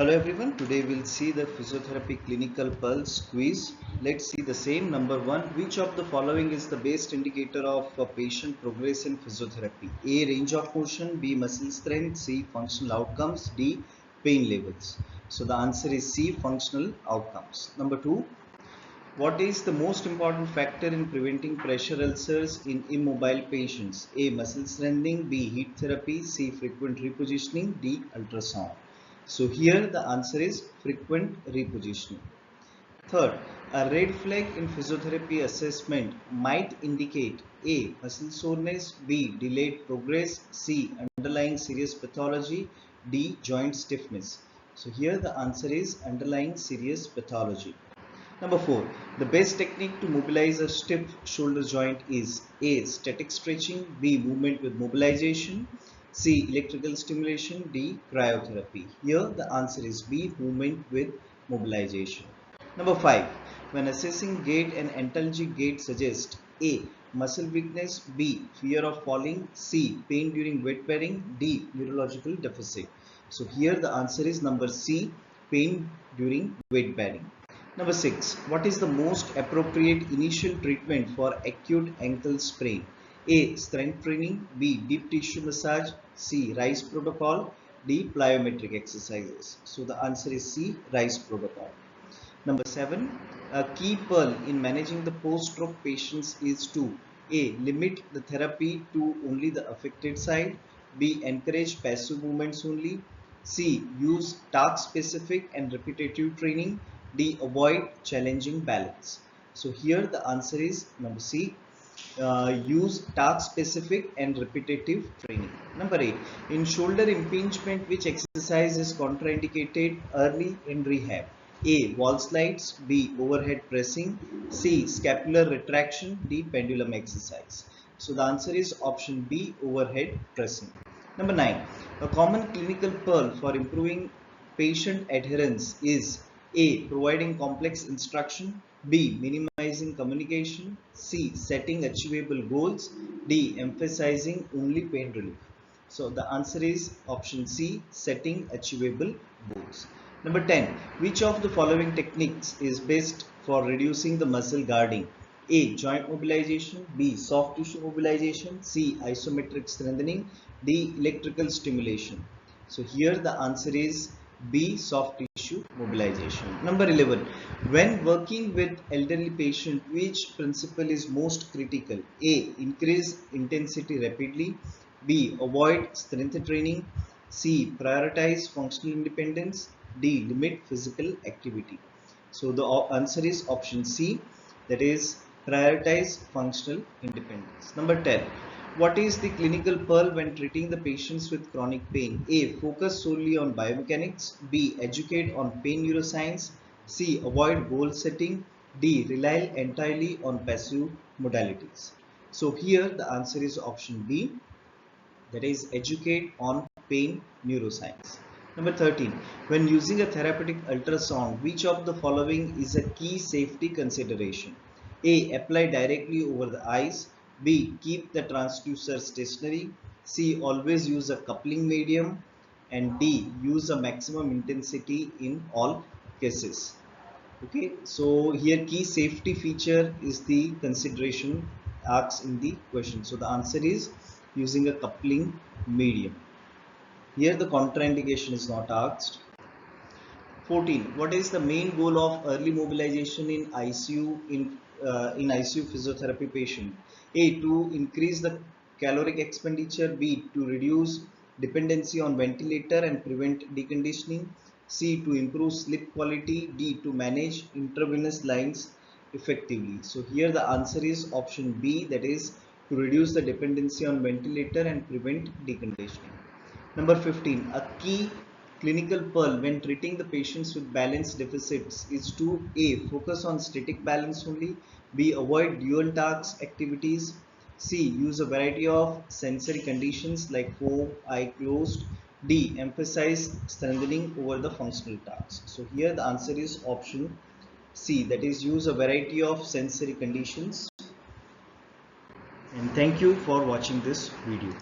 Hello everyone, today we'll see the physiotherapy clinical pulse quiz. Let's see the same. Number one, which of the following is the best indicator of a patient progress in physiotherapy? A. Range of motion, B. Muscle strength, C. Functional outcomes, D. Pain levels. So the answer is C. Functional outcomes. Number two, what is the most important factor in preventing pressure ulcers in immobile patients? A. Muscle strengthening, B. Heat therapy, C. Frequent repositioning, D. Ultrasound. So here the answer is frequent repositioning. Third, a red flag in physiotherapy assessment might indicate A. Muscle soreness, B. Delayed progress, C. Underlying serious pathology, D. Joint stiffness. So here the answer is underlying serious pathology. Number 4. The best technique to mobilize a stiff shoulder joint is A. Static stretching, B. Movement with mobilization, C. Electrical stimulation, D. Cryotherapy. Here the answer is B. Movement with mobilization. Number 5. When assessing gait, an antalgic gait suggests A. Muscle weakness, B. Fear of falling, C. Pain during weight bearing, D. Neurological deficit. So here the answer is number C. Pain during weight bearing. Number 6. What is the most appropriate initial treatment for acute ankle sprain? A. Strength training, B. Deep tissue massage, C. RICE protocol, D. Plyometric exercises. So the answer is C. RICE protocol. Number 7. A key pearl in managing the post-stroke patients is to A. Limit the therapy to only the affected side, B. Encourage passive movements only, C. Use task-specific and repetitive training, D. Avoid challenging balance. So here the answer is number C. Use task-specific and repetitive training. Number 8. In shoulder impingement, which exercise is contraindicated early in rehab? A. Wall slides, B. Overhead pressing, C. Scapular retraction, D. Pendulum exercise. So the answer is option B. Overhead pressing. Number 9. A common clinical pearl for improving patient adherence is A. Providing complex instruction, B. Minimizing communication, C. Setting achievable goals, D. Emphasizing only pain relief. So the answer is option C. Setting achievable goals. Number 10. Which of the following techniques is best for reducing the muscle guarding? A. Joint mobilization, B. Soft tissue mobilization, C. Isometric strengthening, D. Electrical stimulation. So here the answer is B. Soft tissue mobilization. Number 11. When working with elderly patient, which principle is most critical? A. Increase intensity rapidly, B. Avoid strength training, C. Prioritize functional independence, D. Limit physical activity. So the answer is option C, that is prioritize functional independence. Number 10. What is the clinical pearl when treating the patients with chronic pain? A. Focus solely on biomechanics, B. Educate on pain neuroscience, C. Avoid goal setting, D. Rely entirely on passive modalities. So here the answer is option B, that is educate on pain neuroscience. Number 13. When using a therapeutic ultrasound, which of the following is a key safety consideration? A. Apply directly over the eyes, B. Keep the transducer stationary, C. Always use a coupling medium, and D. Use a maximum intensity in all cases. Okay, so here key safety feature is the consideration asked in the question. So the answer is using a coupling medium. Here the contraindication is not asked. 14. What is the main goal of early mobilization in ICU in ICU physiotherapy patient? A. To increase the caloric expenditure. B. To reduce dependency on ventilator and prevent deconditioning. C. To improve sleep quality. D. To manage intravenous lines effectively. So here the answer is option B, that is to reduce the dependency on ventilator and prevent deconditioning. Number 15. A key clinical pearl when treating the patients with balance deficits is to A. Focus on static balance only, B. Avoid dual task activities, C. Use a variety of sensory conditions like foam, eye closed, D. Emphasize strengthening over the functional tasks. So here the answer is option C, that is use a variety of sensory conditions. And thank you for watching this video.